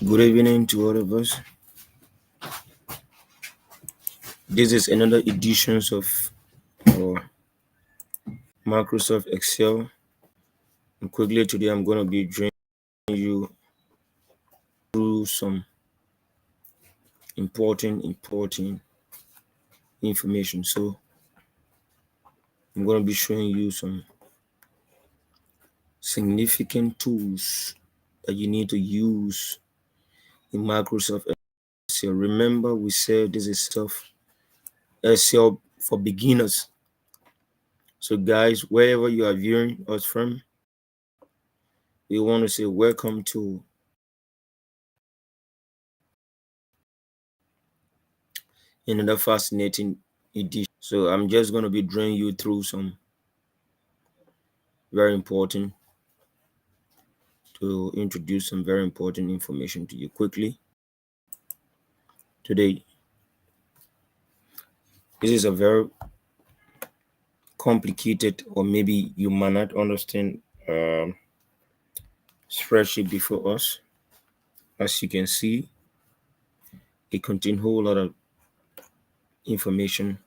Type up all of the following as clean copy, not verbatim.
Good evening to all of us. This is another edition of our Microsoft Excel. And quickly today, I'm going to be drawing you through some important information. So I'm going to be showing you some significant tools that you need to use in Microsoft Excel. Remember, we said this is Excel for beginners. So guys, wherever you are viewing us from, we want to say welcome to another fascinating edition. So I'm just going to be drawing you through some very important to introduce some very important information to you quickly today. This is a very complicated, or maybe you might not understand, spreadsheet before us. As you can see, it contains a whole lot of information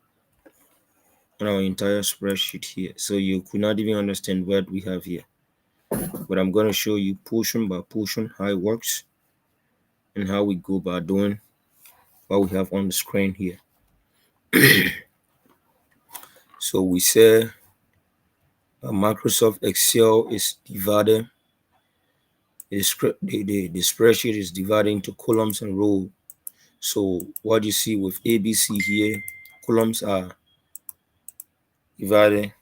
on our entire spreadsheet here. So you could not even understand what we have here. But I'm going to show you portion by portion how it works and how we go about doing what we have on the screen here. So we say Microsoft Excel is divided, the spreadsheet is divided into columns and rows. So what you see with ABC here, columns are divided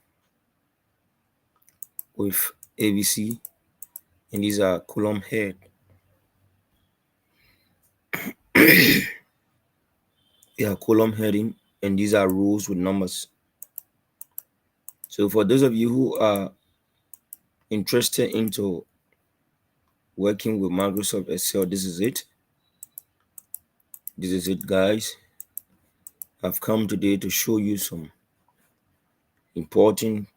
with ABC, and these are column head. They are column heading, and these are rows with numbers. So for those of you who are interested into working with Microsoft Excel, this is it. This is it, guys. I've come today to show you some important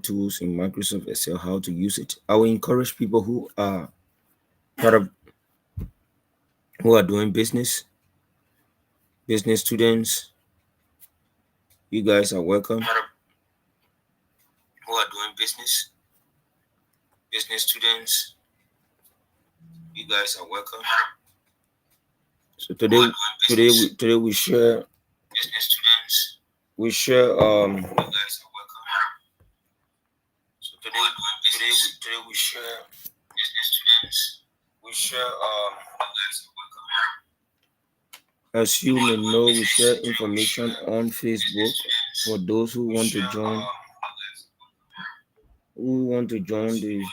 tools in Microsoft Excel, how to use it. I will encourage people who are part of who are doing business students. You guys are welcome. Who are doing business students. You guys are welcome. So today we share business students. We share You guys are welcome. So today we share business students. We share You guys are welcome. As you may know, we share information on Facebook for those who want to join. Who want to join the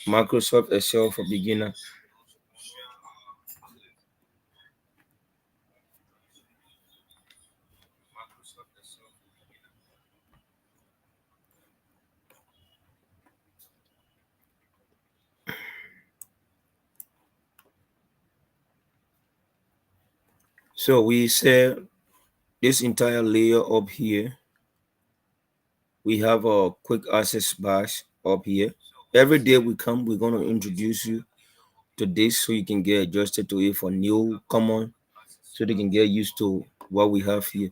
Microsoft Excel for beginner. So we say this entire layer up here, we have a quick access bars up here. Every day we come, we're going to introduce you to this so you can get adjusted to it for new common, so they can get used to what we have here.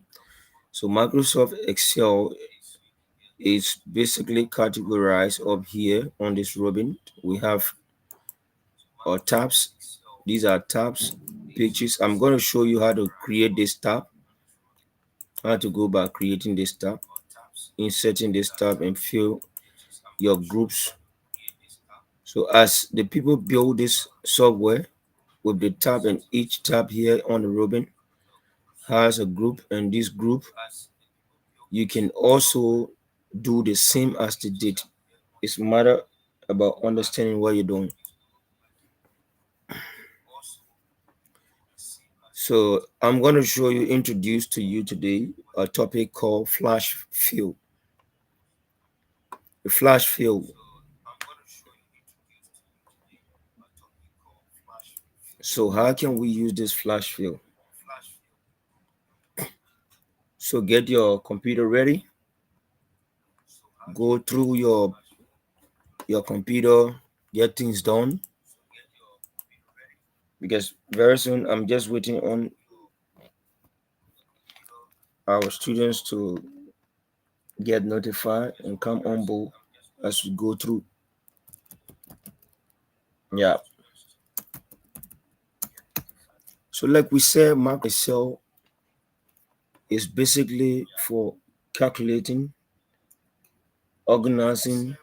So Microsoft Excel is basically categorized up here on this ribbon. We have our tabs. These are tabs, pages. I'm going to show you how to create this tab, how to go by creating this tab, inserting this tab, and fill your groups. So as the people build this software with the tab, and each tab here on the ribbon has a group, and this group you can also do the same as they did. It's a matter about understanding what you're doing. So I'm going to introduce to you today a topic called flash fill. The flash fill. So how can we use this flash fill? So get your computer ready. Go through your computer get things done, because very soon I'm just waiting on our students to get notified and come on board as we go through. Yeah. So like we said, Mark Excel is basically for calculating, organizing,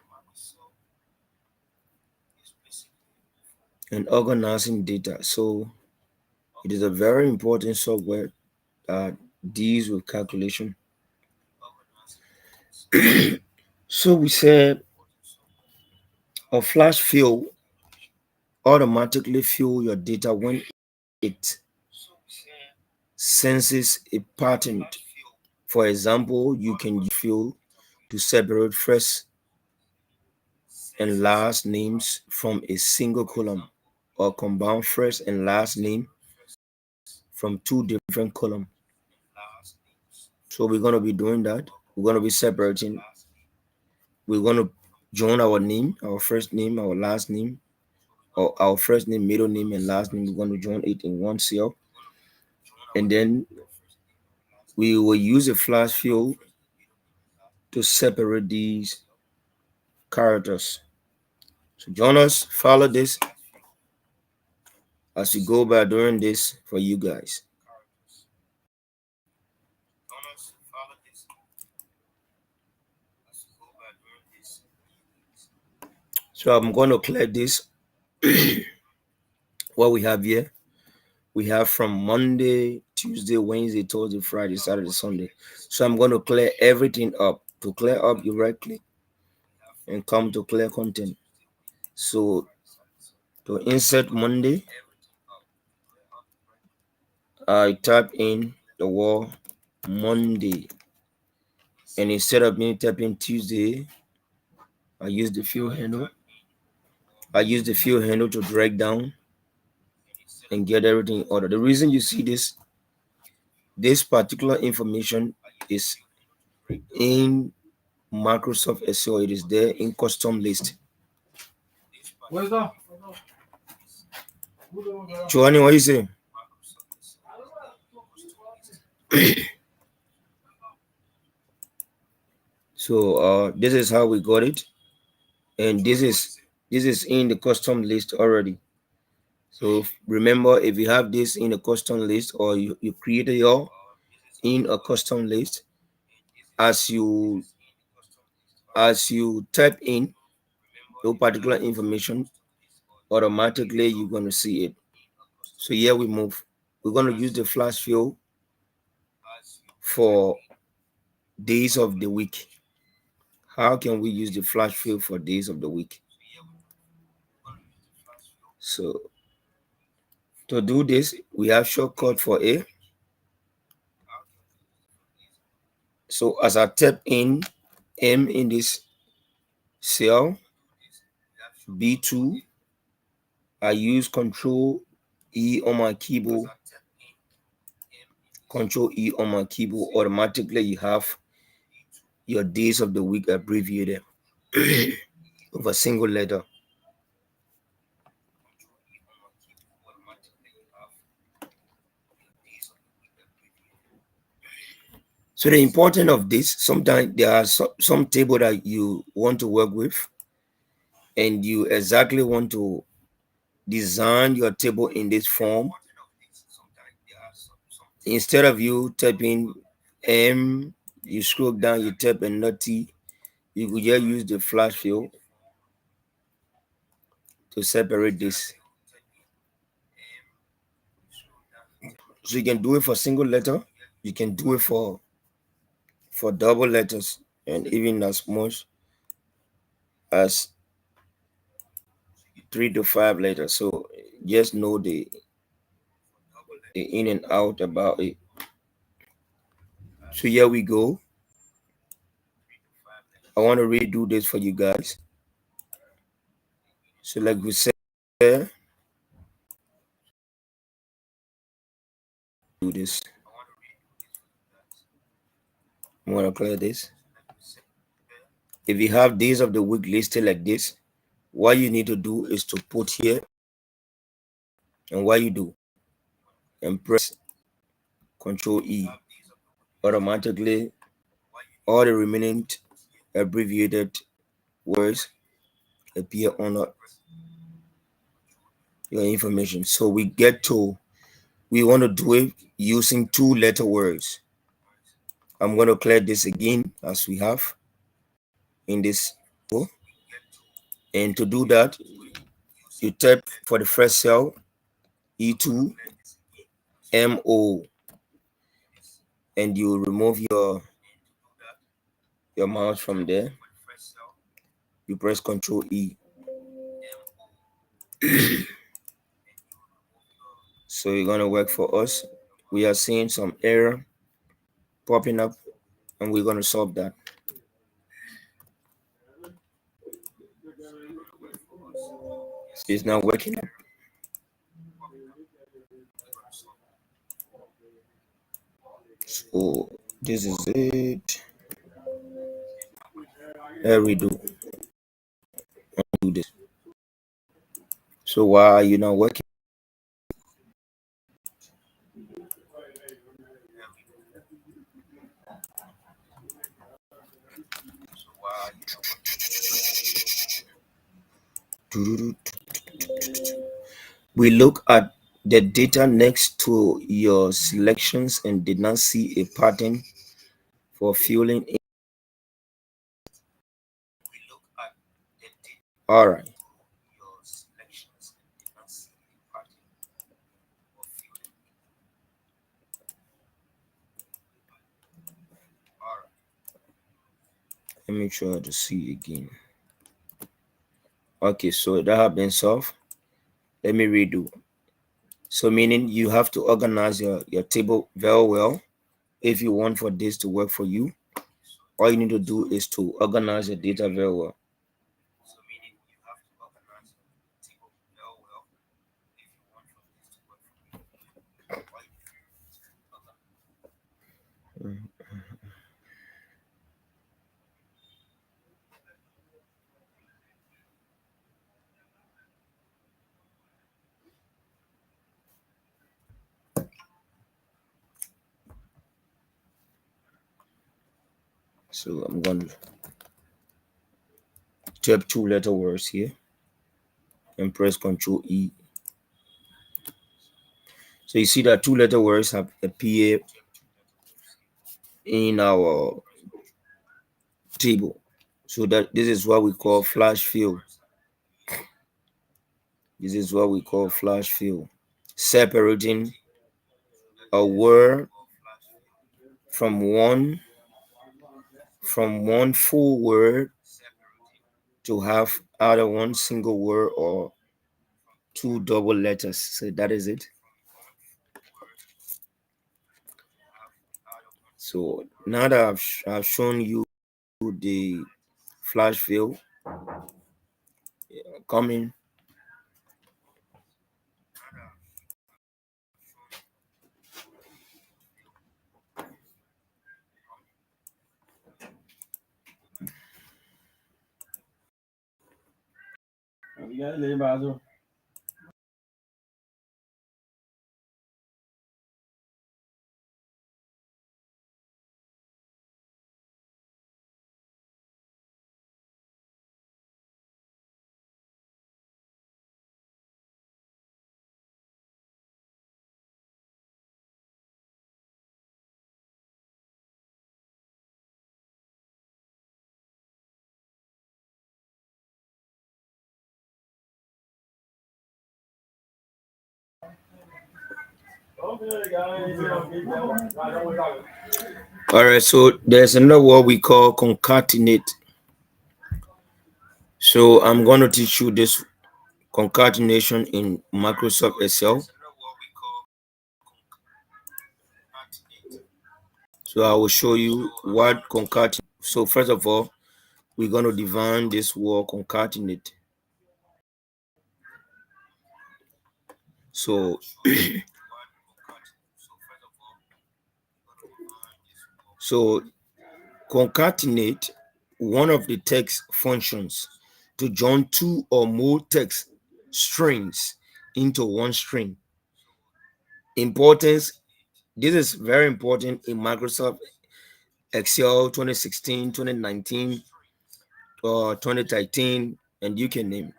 and organizing data. So it is a very important software that deals with calculation. So we said a flash fill automatically fill your data when it senses a pattern. For example, you can use fill to separate first and last names from a single column, or combine first and last name from two different columns. So we're going to be doing that. We're going to be separating. We're going to join our name, our first name, our last name, or our first name, middle name, and last name. We're going to join it in one cell. And then we will use a flash fill to separate these characters. So join us, follow this as we go by doing this for you guys. So I'm going to clear this. What we have here, we have from Monday, Tuesday, Wednesday, Thursday, Friday, Saturday, Sunday. So I'm going to clear everything up. To clear up, you right click and come to clear content. So to insert Monday, I type in the word Monday, and instead of me typing Tuesday, I use the fill handle. I use the fill handle to drag down and get everything in order. The reason you see this particular information is in Microsoft Excel. It is there in custom list. Johnny, what you say? So this is how we got it, and this is in the custom list already. So remember, if you have this in a custom list, or you created your in a custom list, as you type in your particular information, automatically you're going to see it. So here we move. We're going to use the flash fill for days of the week. How can we use the flash fill for days of the week? So to do this, we have shortcut for A. So as I type in M in this cell, B2, I use Control E on my keyboard. Control E on my keyboard. Automatically, you have your days of the week abbreviated with a single letter. So the importance of this, sometimes there are some table that you want to work with, and you exactly want to design your table in this form. Instead of you typing M, you scroll down, you type another T, you could just use the flash fill to separate this. So you can do it for single letter, you can do it for double letters, and even as much as 3 to 5 letters. So just know the in and out about it. So here we go. I want to redo this for you guys. So like we said, do this. I'm gonna clear this. If you have days of the week listed like this, what you need to do is to put here, and what you do, and press Control E. Automatically, all the remaining abbreviated words appear on your information. So we want to do it using 2-letter words. I'm going to clear this again as we have in this. And to do that, you type for the first cell E2 MO, and you remove your mouse from there. You press Control E. So it's gonna work for us. We are seeing some error popping up, and we're gonna solve that. It's not working. So this is it. There we do this. So why are you not working? We look at the data next to your selections and did not see a pattern for filling in. All right. Let me try to see again. Okay, so that have been solved. Let me redo. So meaning you have to organize your table very well if you want for this to work for you. All you need to do is to organize your data very well. So I'm going to type 2-letter words here and press Control E. So you see that 2-letter words have appeared in our table. So that this is what we call flash fill. This is what we call flash fill. Separating a word from one full word to have either one single word or 2 double letters. So that is it. So now that I've shown you the flash fill coming. All right, so there's another word we call concatenate. So I'm going to teach you this concatenation in Microsoft Excel. So I will show you what concatenate. So first of all, we're going to define this word concatenate. So so concatenate, one of the text functions to join two or more text strings into one string. Importance, this is very important in Microsoft Excel 2016, 2019, or 2013, and you can name.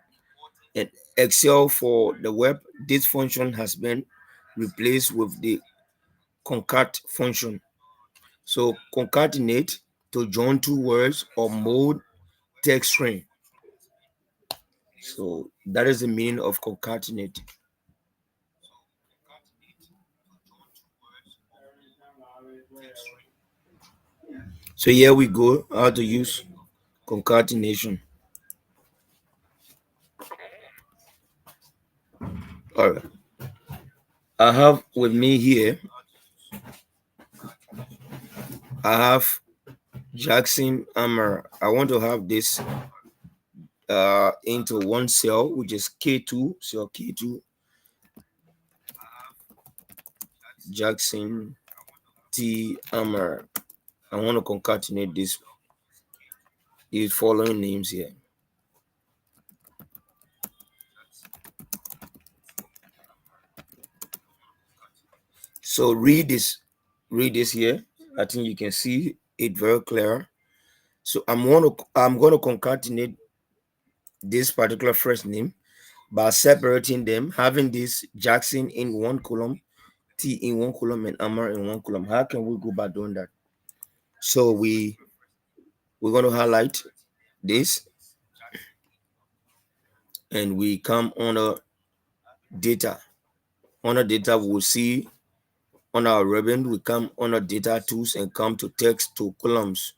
And Excel for the web, this function has been replaced with the concat function. So concatenate to join two words or more text string. So that is the meaning of concatenate. So here we go, how to use concatenation. All right. I have with me here, I have Jackson Hammer. I want to have this into one cell, which is K2, cell K2, Jackson T Hammer. I want to concatenate these following names here. So read this here. I think you can see it very clear. So I'm gonna concatenate this particular first name by separating them, having this Jackson in one column, T in one column, and Amar in one column. How can we go by doing that? So we're gonna highlight this, and we come on a data. On a data, we'll see on our ribbon, we come on a data tools and come to text to columns.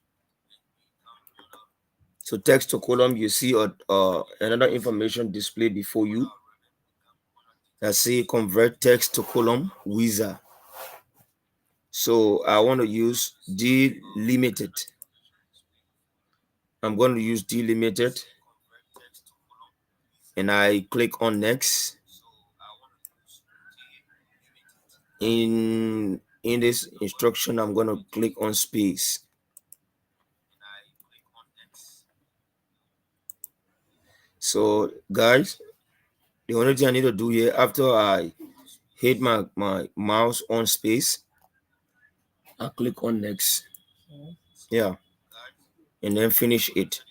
So text to column, you see another information displayed before you that say convert text to column wizard. So I want to use delimited. I'm going to use delimited, and I click on next. In this instruction, I'm going to click on space. So guys, the only thing I need to do here, after I hit my mouse on space, I click on next. Yeah, and then finish it.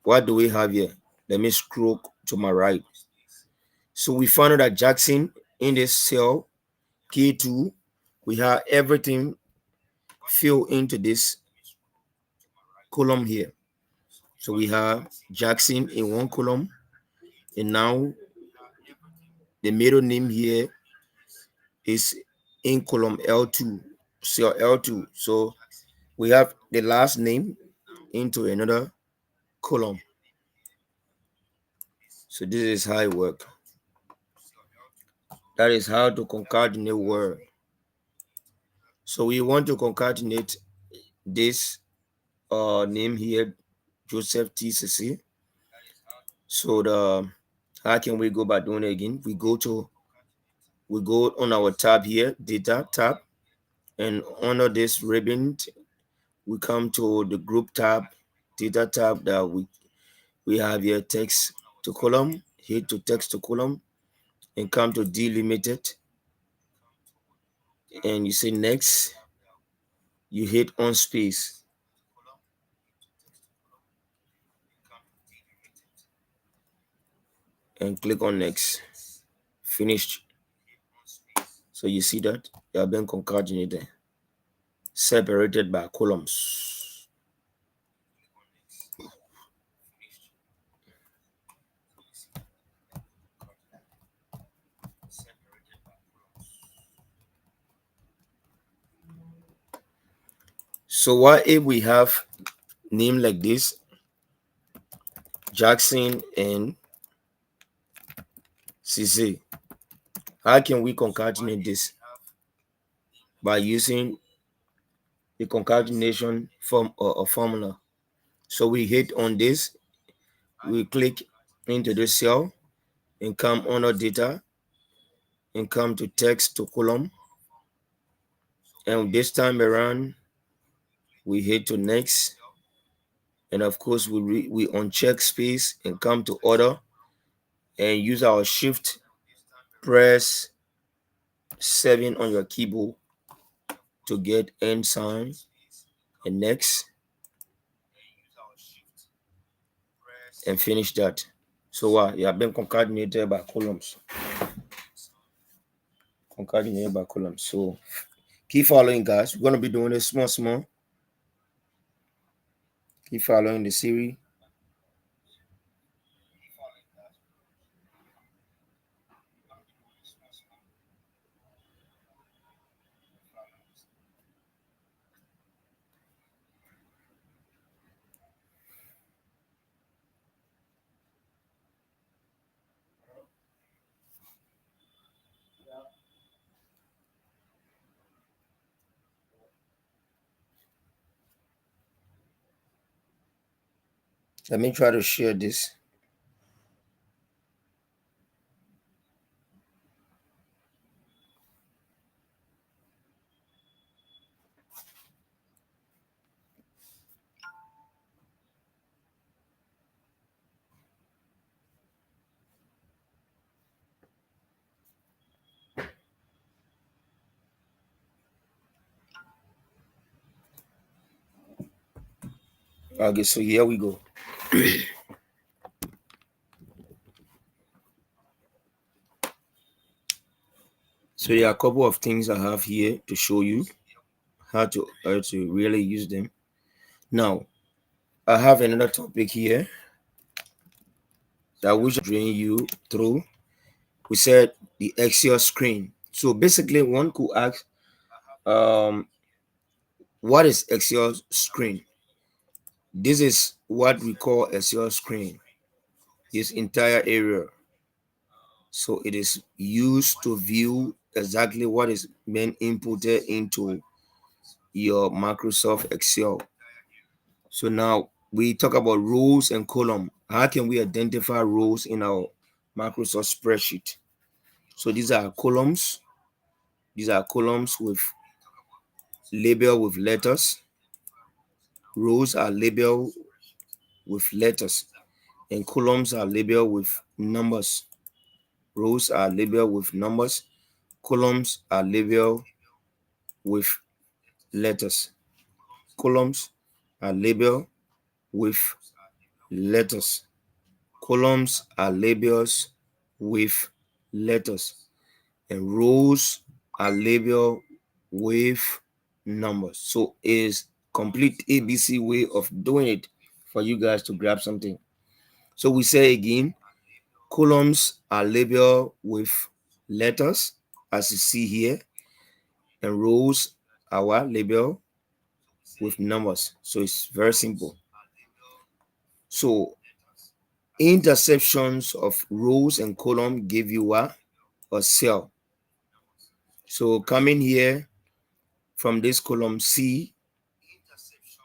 What do we have here? Let me scroll to my right. So we found out that Jackson in this cell K2, we have everything filled into this column here. So we have Jackson in one column, and now the middle name here is in column L2, cell L2. So we have the last name into another column. So this is how it works. That is how to concatenate word. So we want to concatenate this name here, Joseph TCC. So how can we go by doing it again? We go on our tab here, data tab, and under this ribbon, we come to the group tab, data tab that we have here, text to column, hit to text to column, and come to delimited, and you say next, you hit on space, and click on next. Finished. So you see that they have been concatenated, separated by columns. So what if we have name like this, Jackson and CC? How can we concatenate this? By using the concatenation form or formula. So we hit on this, we click into the cell and come under data and come to text to column. And this time around, we hit to next And of course, we uncheck space and come to order and use our shift, press 7 on your keyboard to get end sign and next and finish that. So you have been concatenated by columns. Concatenated by columns. So keep following, guys. We're gonna be doing this small. Keep following the series. Let me try to share this. Okay, so here we go. So there are a couple of things I have here to show you how to really use them. Now, I have another topic here that we should bring you through. We said the Excel screen. So basically, one could ask, um, what is Excel screen? This is what we call Excel screen. This entire area. So it is used to view exactly what is being inputted into your Microsoft Excel. So now we talk about rows and column. How can we identify rows in our Microsoft spreadsheet? So these are columns. These are columns with label with letters. Rows are labeled with letters, and columns are labeled with numbers. Rows are labeled with numbers. Columns are labeled with letters. Columns are labeled with letters. Columns are labels with letters, and rows are labeled with numbers. So it's complete ABC way of doing it for you guys to grab something. So we say again, columns are labeled with letters, as you see here, and rows are what? Labeled with numbers. So it's very simple. So interceptions of rows and column give you a cell. So coming here from this column C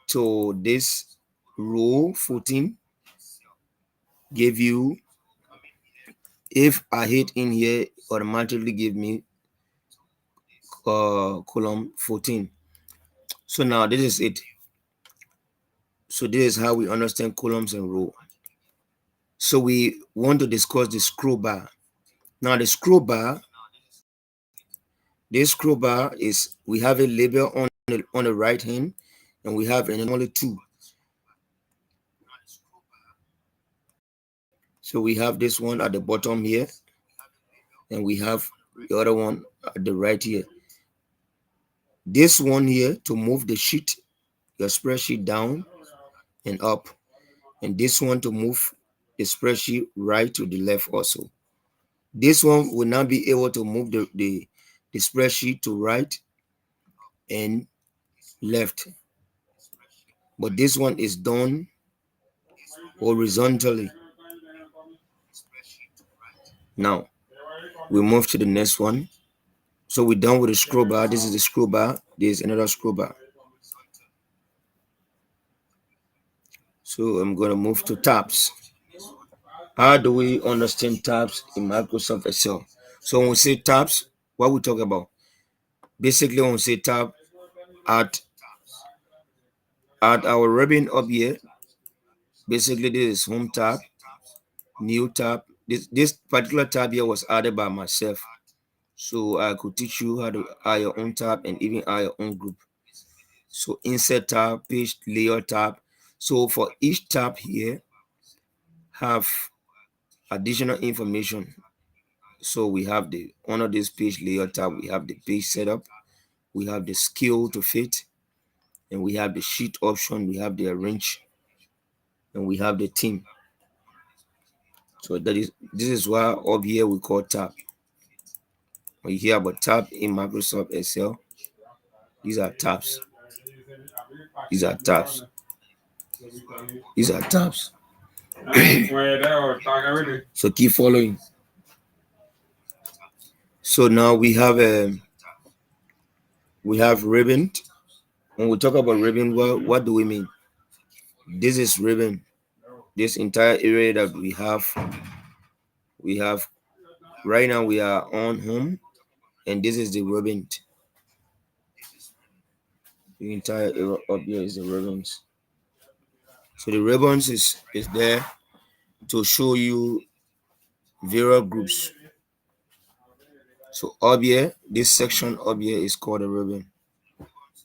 to this row 14 give you, if I hit in here, automatically give me column 14. So now this is it. So this is how we understand columns and row. So we want to discuss the scroll bar. Now the scroll bar, this scroll bar is, we have a label on the right hand, and we have only two. So we have this one at the bottom here, and we have the other one at the right here. This one here to move the sheet, your spreadsheet down and up, and this one to move the spreadsheet right to the left also. This one will not be able to move the spreadsheet to right and left, but this one is done horizontally. Now we move to the next one. So we're done with the scroll bar. This is the scroll bar. There's another scroll bar. So I'm going to move to tabs. How do we understand tabs in Microsoft Excel? So when we say tabs, what we talk about? Basically, when we say tab, at our ribbon up here, Basically, this is home tab, new tab. This particular tab here was added by myself, so I could teach you how to add your own tab and even add your own group. So insert tab, page layer tab. So for each tab here, have additional information. So we have the under this page layer tab, we have the page setup, we have the scale to fit, and we have the sheet option, we have the arrange, and we have the theme. So this is why up here we call tab. When you hear about tab in Microsoft Excel, these are tabs. These are tabs. These are tabs. So keep following. So now we have ribbon. When we talk about ribbon, what do we mean? This is ribbon. This entire area that we have right now, we are on home, and this is the ribbon. The entire area up here is the ribbons. So the ribbons is there to show you various groups. So up here, this section up here is called a ribbon.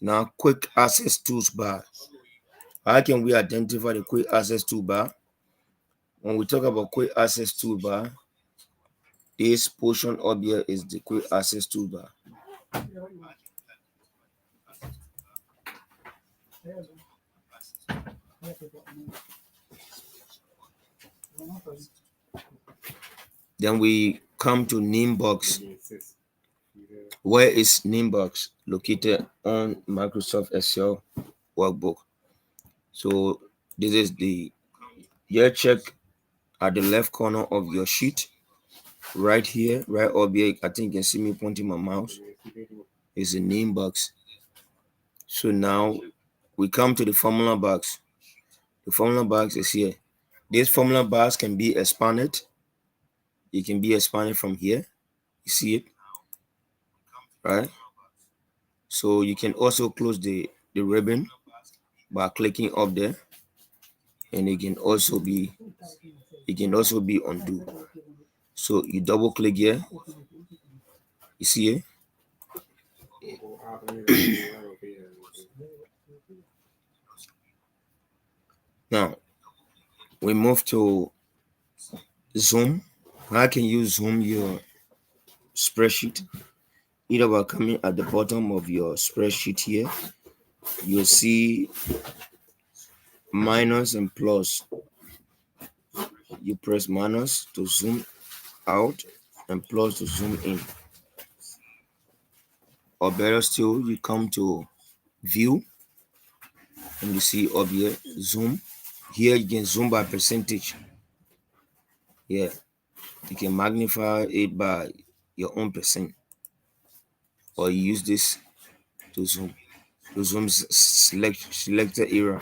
Now, quick access toolbar. How can we identify the quick access toolbar? When we talk about quick access toolbar, this portion up here is the quick access toolbar. Then we come to name box. Where is name box? Located on Microsoft Excel workbook. So this is the year check at the left corner of your sheet. Right here, right up here, I think you can see me pointing my mouse. Is the name box. So now we come to the formula box. The formula box is here. This formula box can be expanded. It can be expanded from here. You see it, right? So you can also close the ribbon by clicking up there, and it can also be undo. So you double click here. You see it. Now we move to zoom. How can you zoom your spreadsheet? Either by coming at the bottom of your spreadsheet here, you'll see minus and plus. You press minus to zoom out and plus to zoom in. Or better still, you come to view and you see up here zoom. Here you can zoom by percentage. Yeah, you can magnify it by your own percent, or you use this to zoom. To zoom selected area.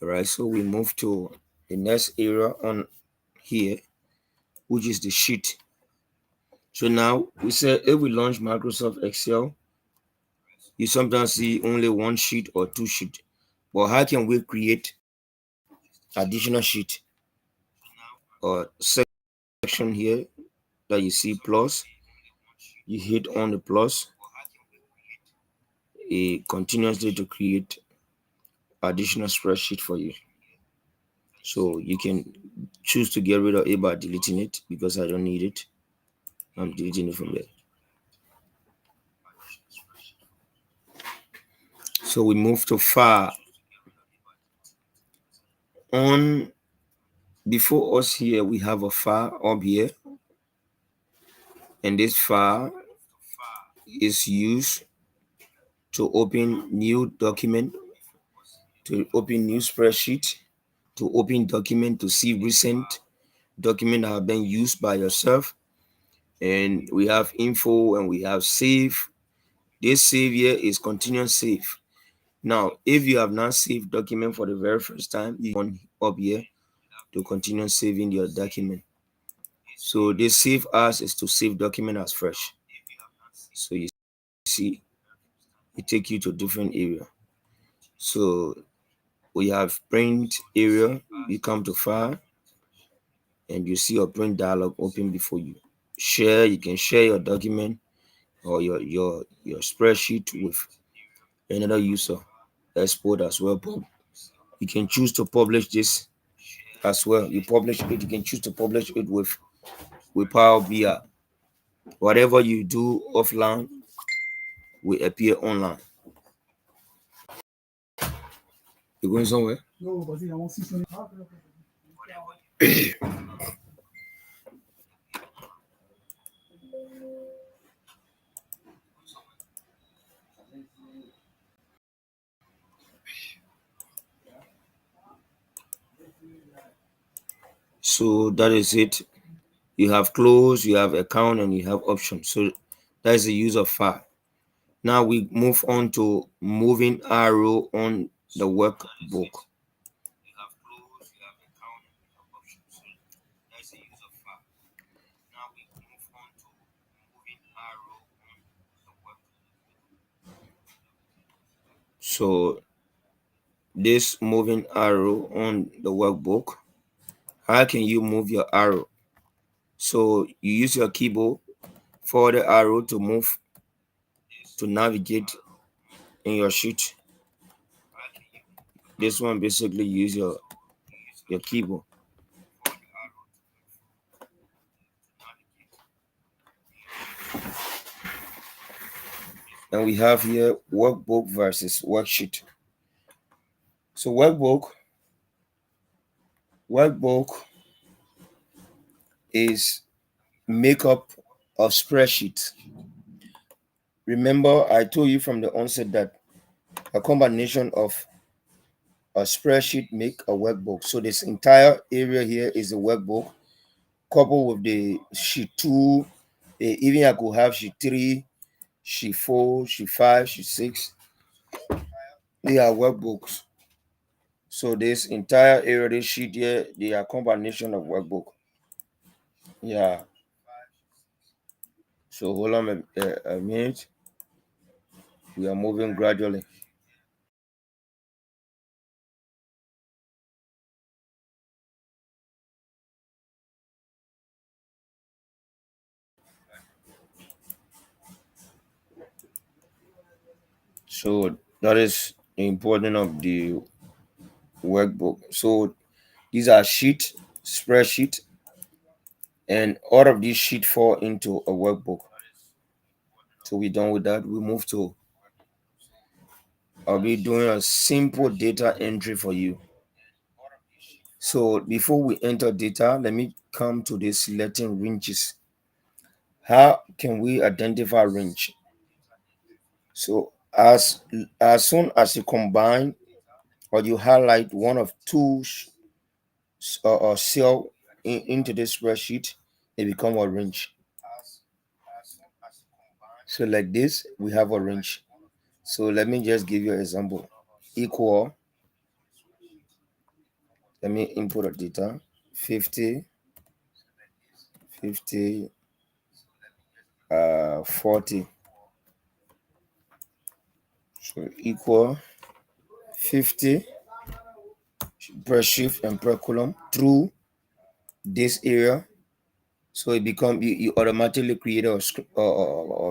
All right, so we move to the next area on here, which is the sheet. So now we said if we launch Microsoft Excel, you sometimes see only one sheet or two sheets. But how can we create additional sheet or section here that you see plus? You hit on the plus, it continuously to create additional spreadsheet for you. So you can choose to get rid of it by deleting it because I don't need it. I'm deleting it from there. So we move to file. On before us here, we have a file up here, and this file is used to open new document, to open new spreadsheet, to open document, to see recent document that have been used by yourself. And we have info and we have save. This save here is continuous save. Now, if you have not saved document for the very first time, you want up here to continue saving your document. So this save as is to save document as fresh. So you see, it take you to different area. So we have print area. You come to file and you see your print dialog open before you. Share, you can share your document or your spreadsheet with another user. Export as well. You can choose to publish this as well. You publish it, you can choose to publish it with Power BI. Whatever you do offline will appear online. You going somewhere? So that is it. You have close, you have account, and you have options. So that is the use of file. Now we move on to moving arrow on the workbook. So this moving arrow on the workbook, how can you move your arrow? So you use your keyboard for the arrow to move to navigate in your sheet. This one basically use your keyboard. And we have here workbook versus worksheet. So workbook is makeup of spreadsheet. Remember, I told you from the onset that a combination of a spreadsheet make a workbook. So this entire area here is a workbook, coupled with the sheet two. Even I could have sheet three, sheet four, sheet five, sheet six. They are workbooks. So this entire area, this sheet here, they are combination of workbook. Yeah. So hold on a minute. We are moving gradually. So that is the importance of the workbook. So these are sheet, spreadsheet, and all of these sheet fall into a workbook. So we're done with that. We move to, I'll be doing a simple data entry for you. So before we enter data, let me come to this selecting ranges. How can we identify range? So as soon as you combine or you highlight one of two or cell into this spreadsheet, it become a range. So like this, we have a range. So let me just give you an example. Equal, let me input a data, 50, 50, 40. So equal 50 per shift and per column through this area. So it become you automatically create a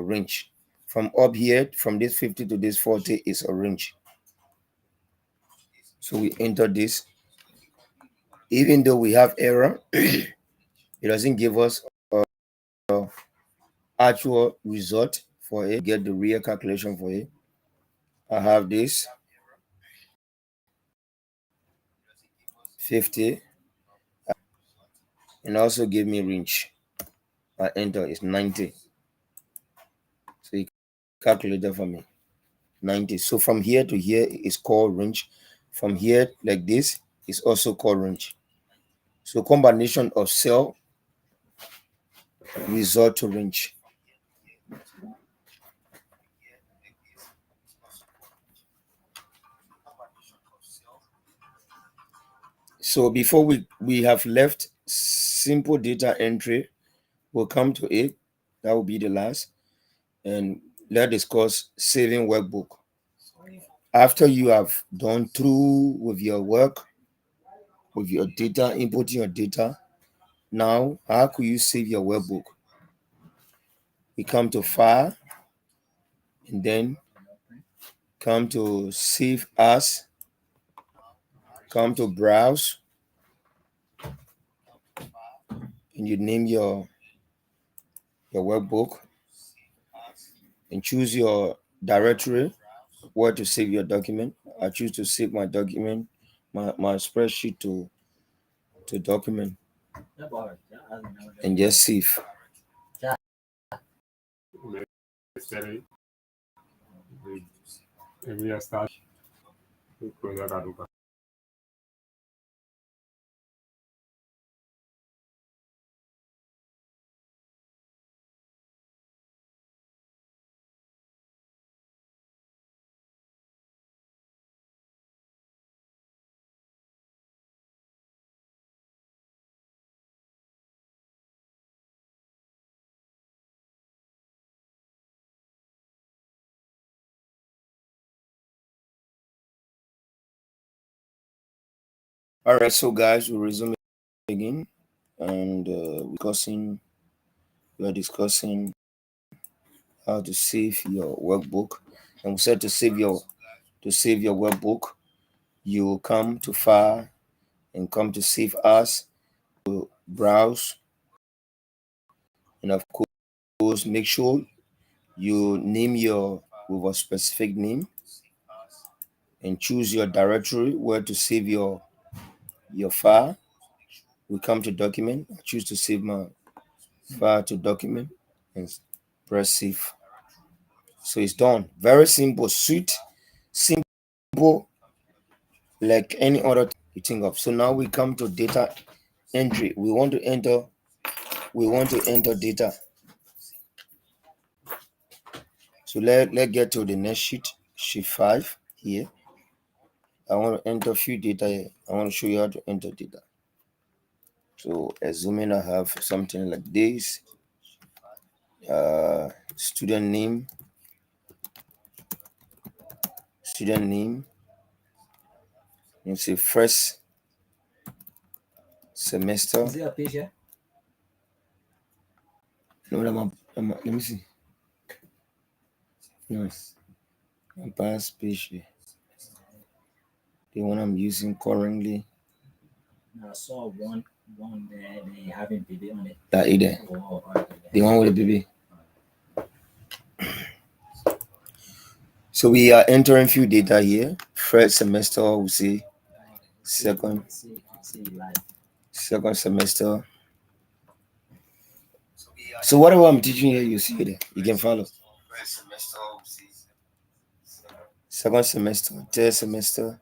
range. From up here, from this 50 to this 40 is a range. So we enter this. Even though we have error, it doesn't give us a actual result for it. Get the real calculation for it. I have this 50 and also give me range. I enter is 90. So you calculate that for me. 90. So from here to here is called range. From here like this is also called range. So combination of cell result to range. So before we have left simple data entry, We'll come to it. That will be the last. And let's discuss saving workbook. After you have done through with your work, with your data, inputting your data, now how could you save your workbook? We come to file and then come to save as, come to browse, and you name your workbook and choose your directory where to save your document. I choose to save my document, my spreadsheet to document and just save. All right, so guys, we'll resume again, and we are discussing how to save your workbook. And we said to save your workbook, you come to file and come to save as, to browse, and of course make sure you name your with a specific name and choose your directory where to save your file. We come to document. I choose to save my file to document and press save. So it's done. Very simple, sweet, simple, like any other you think of. So now we come to data entry. We want to enter data. So let get to the next sheet 5 here. I want to enter a few data here. I want to show you how to enter data. So assuming I have something like this, student name, and say first semester. Is there a page here? No, let me see. Yes, past page here. The one I'm using currently. I saw one there, they having baby on it. That either. Oh, okay. The one with the baby. So we are entering few data here. First semester, we see second semester. So whatever I'm teaching here, you see it. You can follow. Second semester, third semester.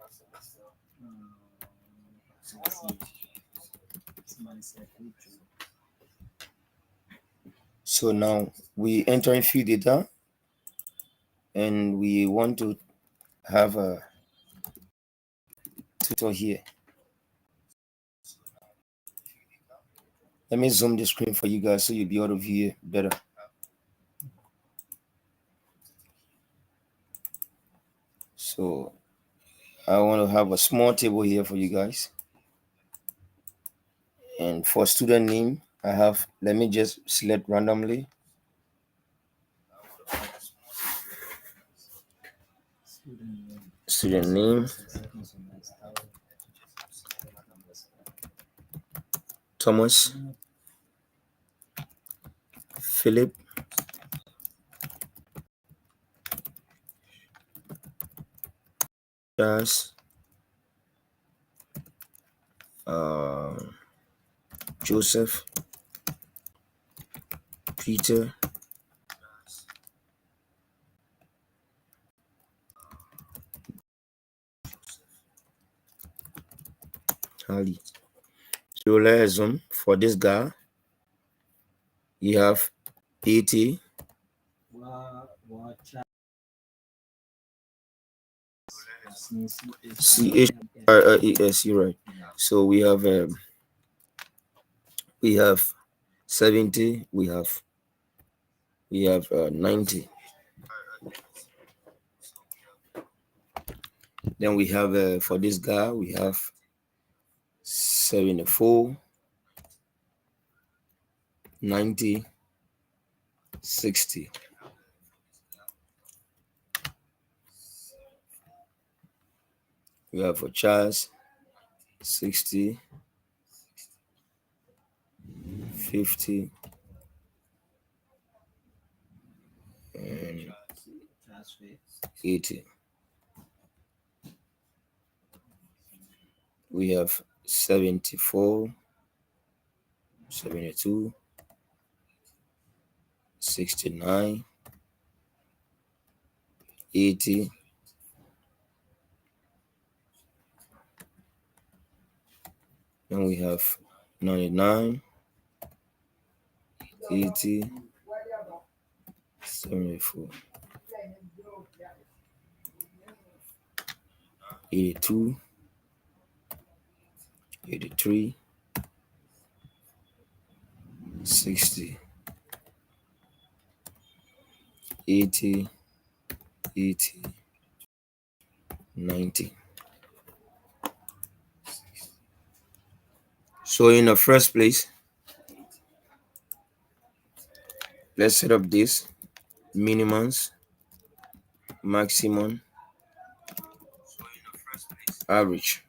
So now we entering few data and we want to have a tutor here. Let me zoom the screen for you guys so you'll be able to view it better. So I want to have a small table here for you guys. And for student name, I have, let me just select randomly. Student name, Thomas, Philip, Charles, Joseph, Peter, Ali. So let's zoom for this guy. You have 80. CHRES, you're right. So we have 70, we have 90. Then we have for this guy we have 74, 90, 60. We have for Charles 60, 50, and 80. We have 74, 72, 69, 80, and we have 99, 80, 74, 82, 83, 60, 80, 80, 90. So in the first place, let's set up this minimums, maximum, average.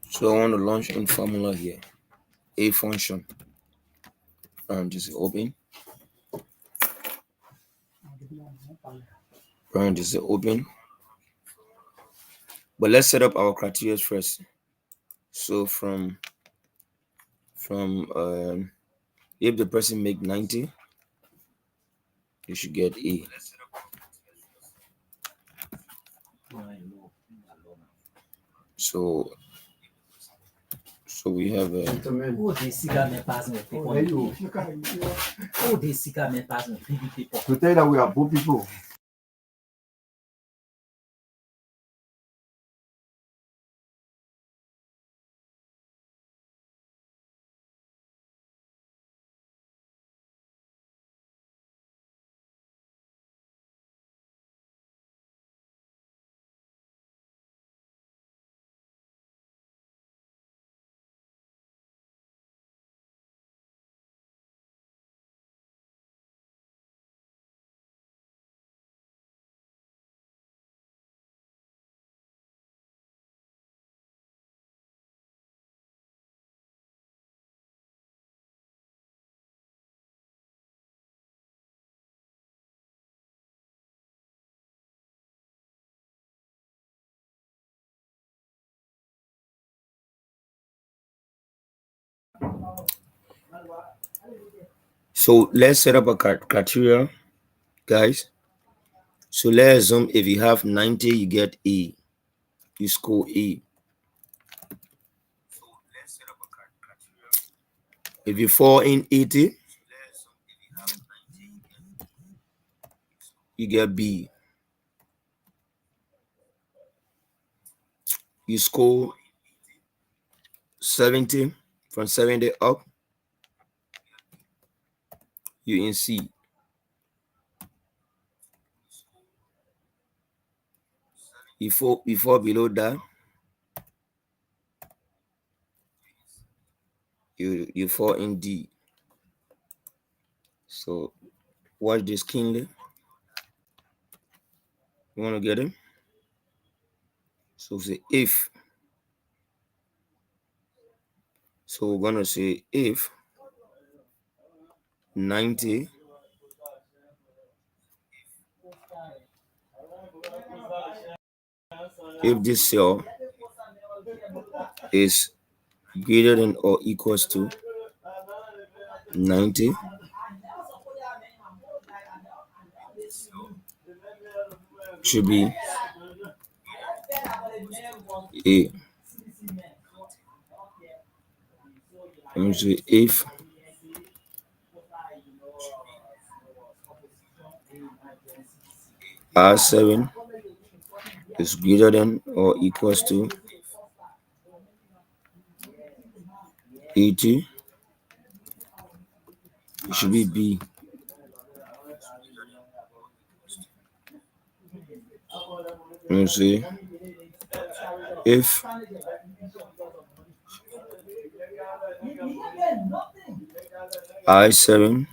So I want to launch in formula here. A function. Just open. Just open. But let's set up our criteria first. So from if the person make 90, you should get A. So we have a To tell you that we are poor people. So let's set up a criteria, guys. So let's assume if you have 90, you get A. You score A. If you fall in 80, you get B. You score 70, from 70 up, you in C. You fall below that, you fall in D. So watch this keenly. You want to get him? So say if. So we're gonna say if 90 if this cell is greater than or equals to 90, should be A. Let me say if R7 is greater than or equals to 80, it should be B. Let me see if I7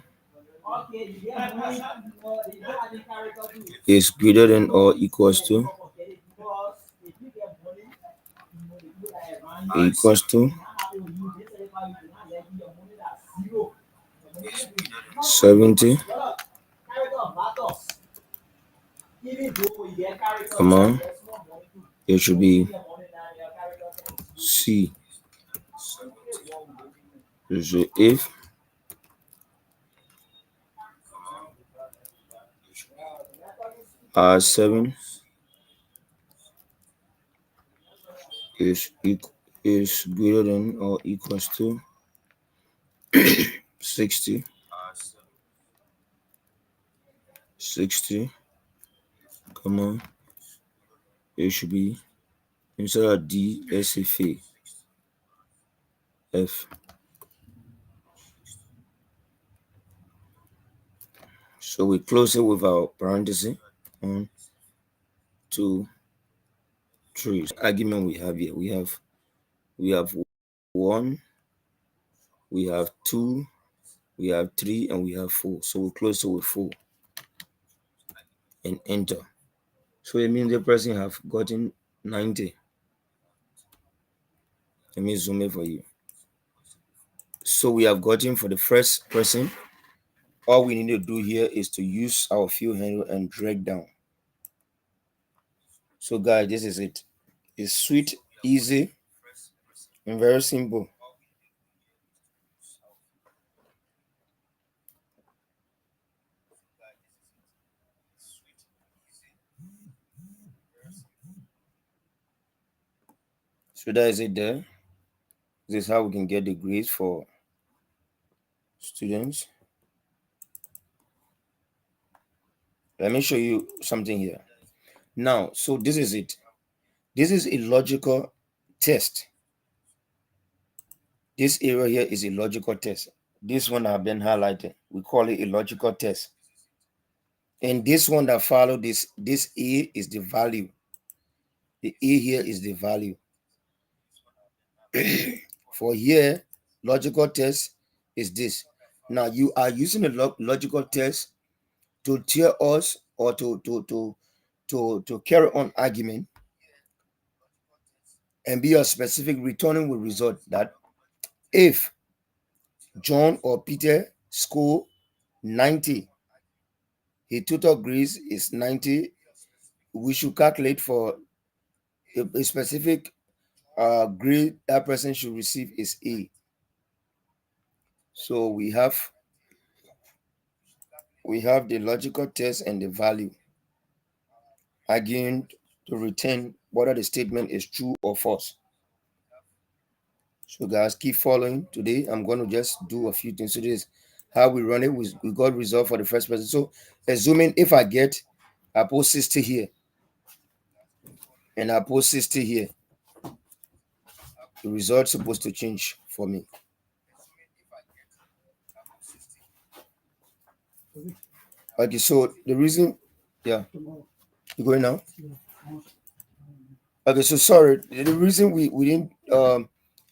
is greater than or equals to 70, come on, it should be C. So if R7 is greater than or equals to 60, 60, come on, it should be instead of D, let's say F. So we close it with our parenthesis. 1, 2, 3. Argument we have here. We have 1, we have 2, we have 3, and we have 4. So we close it with 4 and enter. So it means the person have gotten 90. Let me zoom it for you. So we have gotten for the first person. All we need to do here is to use our field handle and drag down. So guys, this is it. It's sweet, easy, and very simple. So that is it there. This is how we can get the grades for students. Let me show you something here. Now, so this is it. This is a logical test. This area here is a logical test. This one have been highlighted. We call it a logical test. And this one that follow this A is the value. The A here is the value. For here, logical test is this. Now you are using a logical test to tell us or to carry on argument and be a specific returning with result that if John or Peter score 90, his total grades is 90, we should calculate for a specific grade that person should receive is A. So we have the logical test and the value arguing to return whether the statement is true or false. So guys, keep following. Today I'm going to just do a few things. So this is how we run it. We got result for the first person. So assuming if I put 60 here and I put 60 here, the result's supposed to change for me. Okay, so the reason, yeah, you going now? Okay, so sorry, the reason we didn't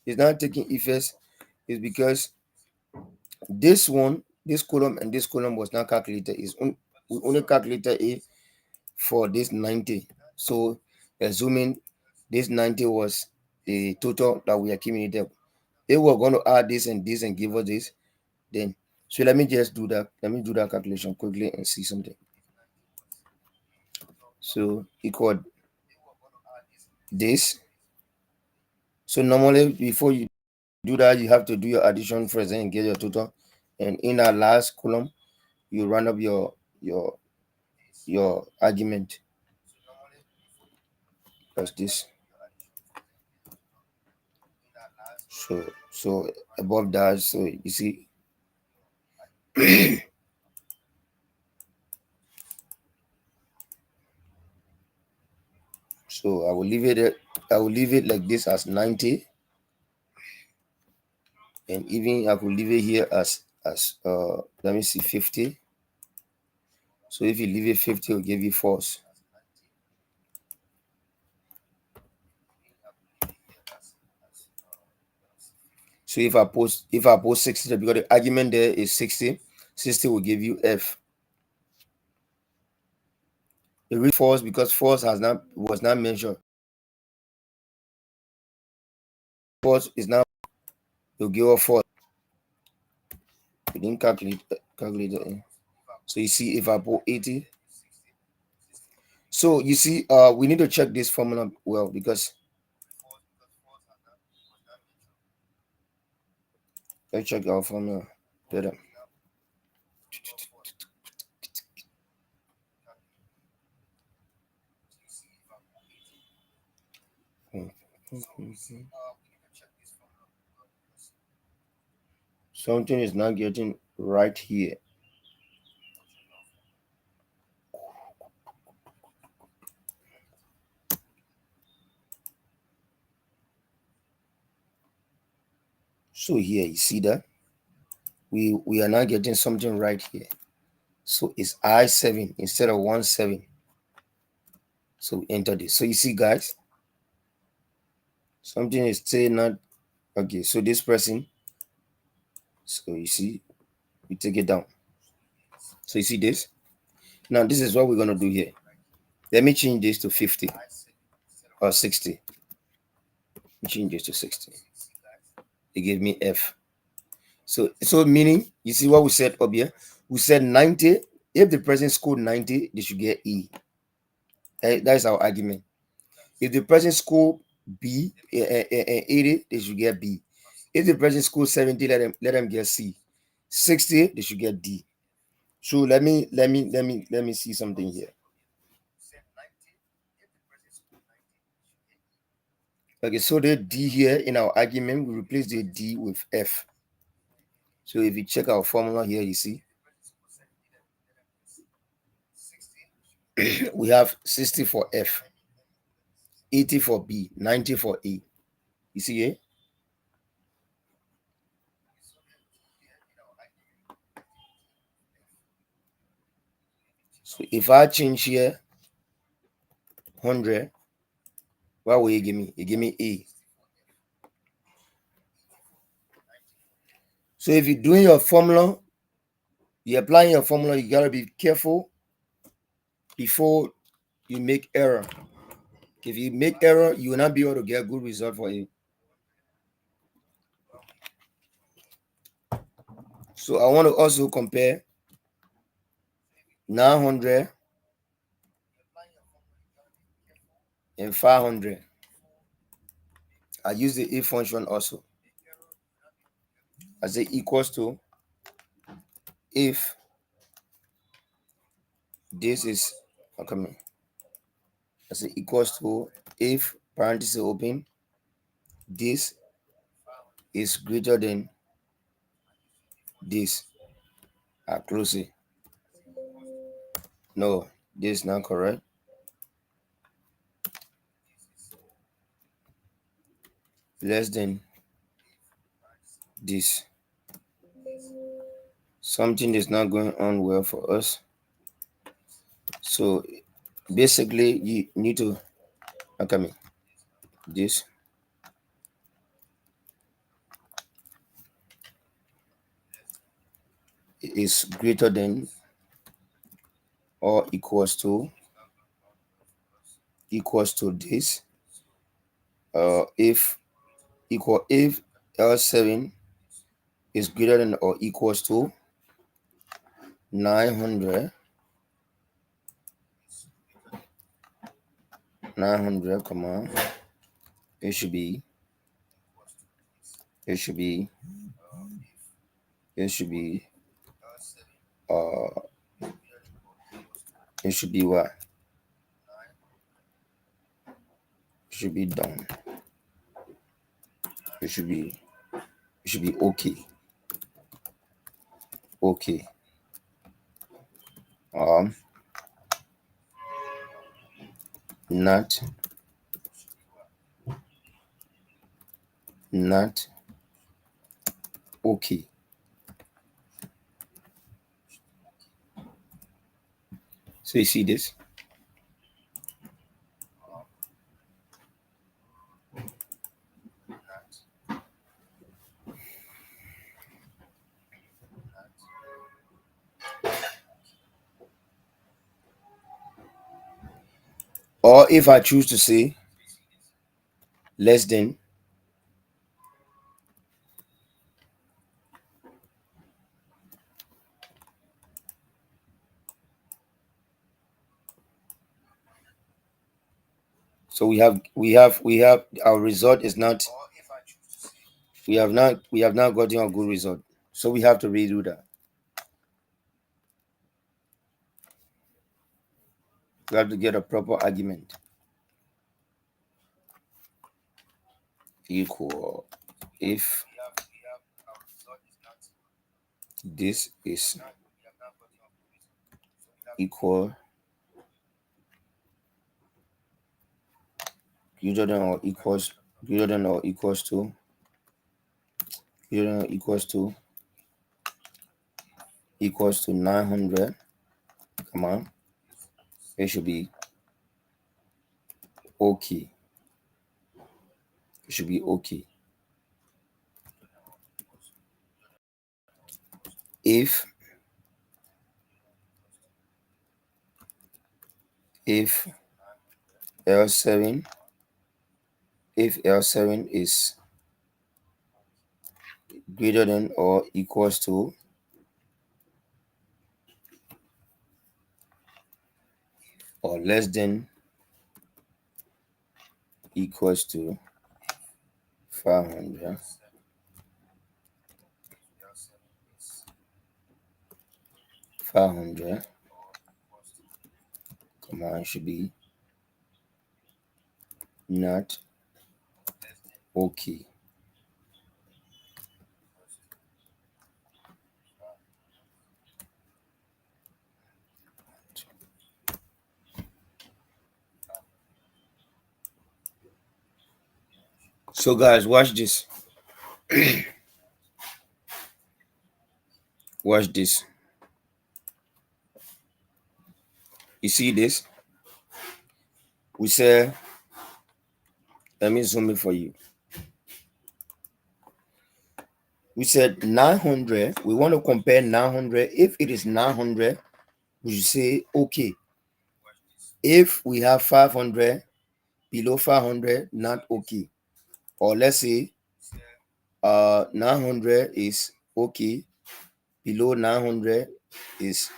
is not taking effects is because this one, this column and this column was not calculated. We only calculated it for this 90. So assuming this 90 was the total that we accumulated, if we're going to add this and give us this, then so let me just do that. Let me do that calculation quickly and see something. So equal this. So normally before you do that, you have to do your addition first and get your total. And in our last column, you run up your argument. That's this. So above that, so you see. So I will leave it like this as 90, and even I could leave it here as let me see, 50. So if you leave it 50, it'll give you false. So if I post 60, because the argument there is 60, 60 will give you F. It read false because false was not mentioned. False is now, you'll give a false. We didn't calculate it. So you see, if I put 80, so you see, we need to check this formula well, because let's check our formula better. Something is not getting right here. So here you see that we are not getting something right here. So it's I7 instead of 17. So we enter this. So you see, guys, something is still not okay. So this person, so you see, we take it down. So you see this. Now this is what we're gonna do here. Let me change this to 50 or 60. Change this to 60. It gave me F. So meaning, you see what we said up here? We said 90. If the person scored 90, they should get E. That is our argument. If the person scored B, 80, they should get B. If the person scored 70, let them get C. 60, they should get D. So let me see something here. Okay, so the D here in our argument, we replace the D with F. So if you check our formula here, you see we have 60 for F, 80 for B, 90 for A. You see here? So if I change here 100, what will you give me? You give me A. So if you're doing your formula, you're applying your formula, you gotta be careful before you make error. If you make error, you will not be able to get a good result for you. So I want to also compare 900 and 500. I use the if function also. I say equals to, if this is coming. I say equals to, if parenthesis open, this is greater than this. I close it. No, this is not correct. Less than this. Something is not going on well for us. So basically, you need to okay, this is greater than or equals to this. If L7 is greater than or equals to 900, come on, it should be it should be it should be uh it should be what? It should be done. It should be It should be okay. Okay. Um, not okay. So you see this? Or if I choose to say less than, so we have our result is not, we have not gotten a good result. So we have to redo that. We have to get a proper argument. Equal if this is equal greater than or equals greater than or equals to greater than or equals to 900. Come on, it should be okay. It should be okay. If if L7 if L7 is greater than or equals to or less than equals to 500, 500, come on, it should be not okay. So guys, watch this. Watch this. You see this? We say, let me zoom it for you. We said 900. We want to compare 900. If it is 900, we should say okay. If we have 500, below 500, not okay. Or let's say 900 is okay, below 900 is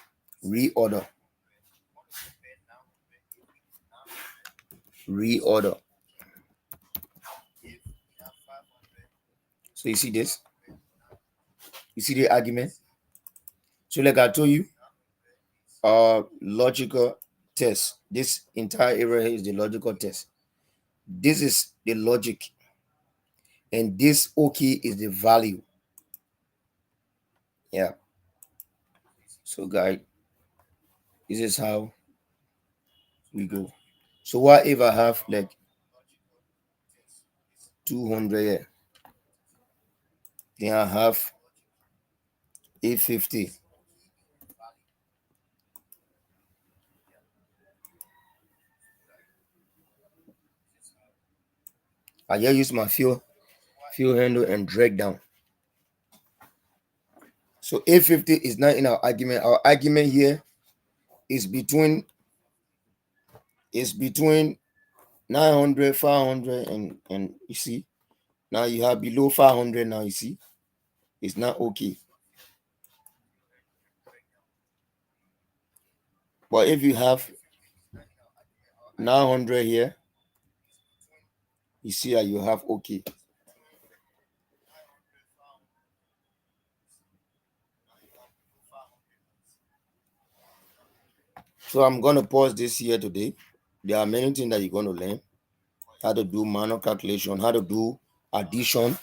reorder. Reorder. So you see this? You see the argument? So like I told you, logical test. This entire area here is the logical test. This is the logic, and this okay is the value. Yeah. So guys, this is how we go. So what if I have like 200 here? Then I have 850. I just use my fuel handle and drag down. So 850 is not in our argument. Our argument here is between 900, 500, and you see, now you have below 500. Now you see, it's not okay. But if you have 900 here, you see that you have okay. So I'm gonna pause this here today. There are many things that you're gonna learn: how to do manual calculation, how to do addition,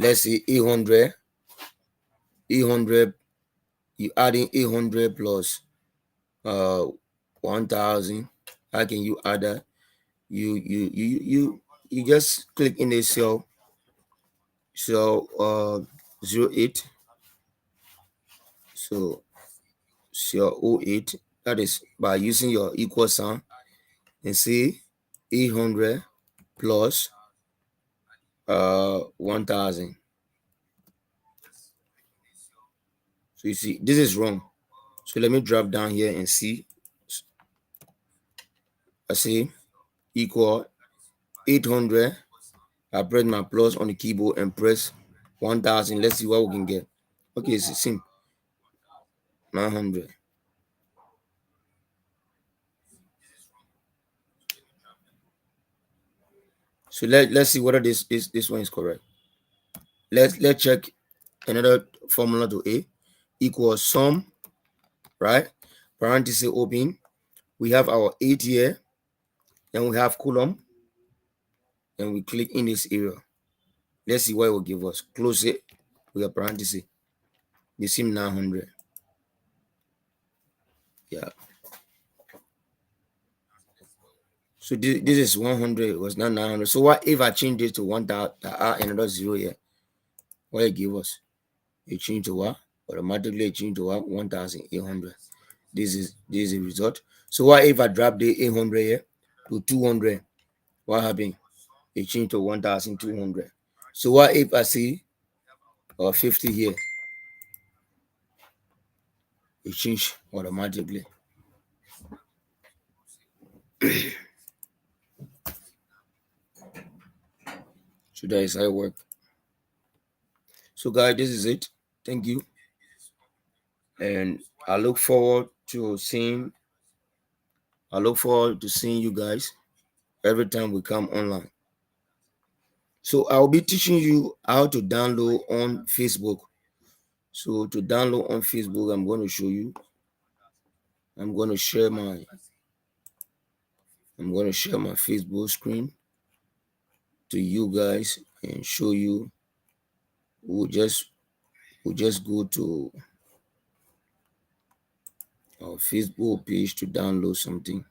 let's say 800, you adding 800 plus uh 1000. How can you add that? You just click in the cell 08, so cell 08, that is by using your equal sign, and say 800 plus 1000. So you see this is wrong, so let me drop down here and see. I say equal 800. I press my plus on the keyboard and press 1000. Let's see what we can get. Okay, it's simple. 900. So let's see whether this one is correct. Let's check another formula to A equals sum, right? Parenthesis open. We have our 8 here, then we have column, and we click in this area. Let's see what it will give us. Close it with a parenthesis. The same 900. Yeah. So this is 100. It was not 900. So what if I change this to 1000? Add another zero here. What it give us? It change to what? Automatically it change to what? 1800. This is the result. So what if I drop the 800 here to 200? What happened? It changed to 1200. So what if I see 50 here? It changed automatically. So that is how it works. So guys, this is it. Thank you. And I look forward to seeing you guys every time we come online. So I'll be teaching you how to download on Facebook. So to download on Facebook, I'm going to show you. I'm going to share my Facebook screen to you guys and show you. We'll just go to our Facebook page to download something.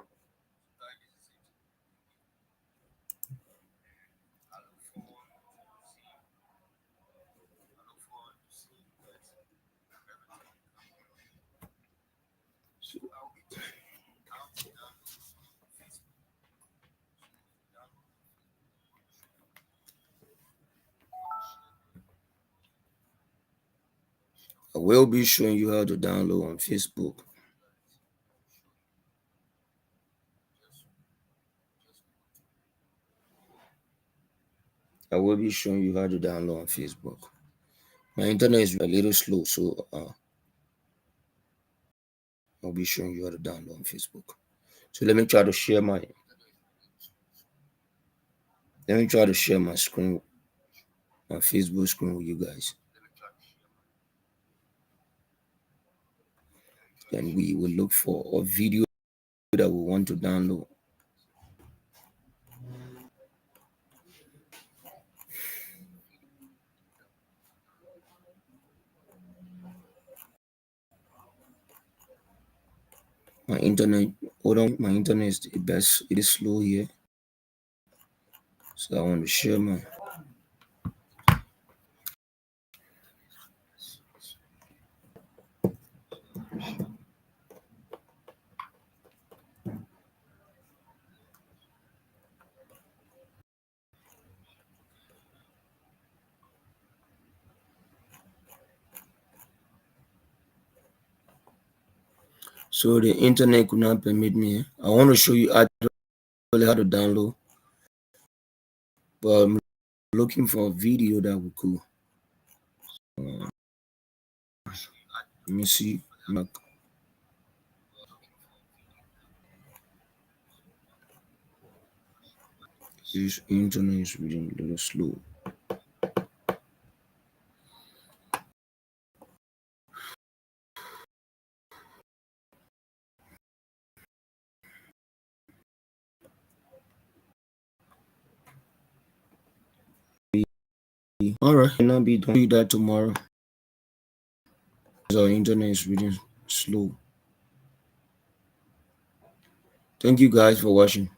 So I will be showing you how to download on Facebook. I will be showing you how to download on Facebook. My internet is a little slow, so I'll be showing you how to download on Facebook. So let me try to share my screen, my Facebook screen with you guys. Then we will look for a video that we want to download. My internet, hold on, my internet is the best. It is slow here, so I want to share my. So the internet could not permit me. I want to show you actually how to download, but I'm looking for a video that we could. Let me see. This internet is really a little slow. All right, not be done. Do that tomorrow. Our internet is really slow. Thank you guys for watching.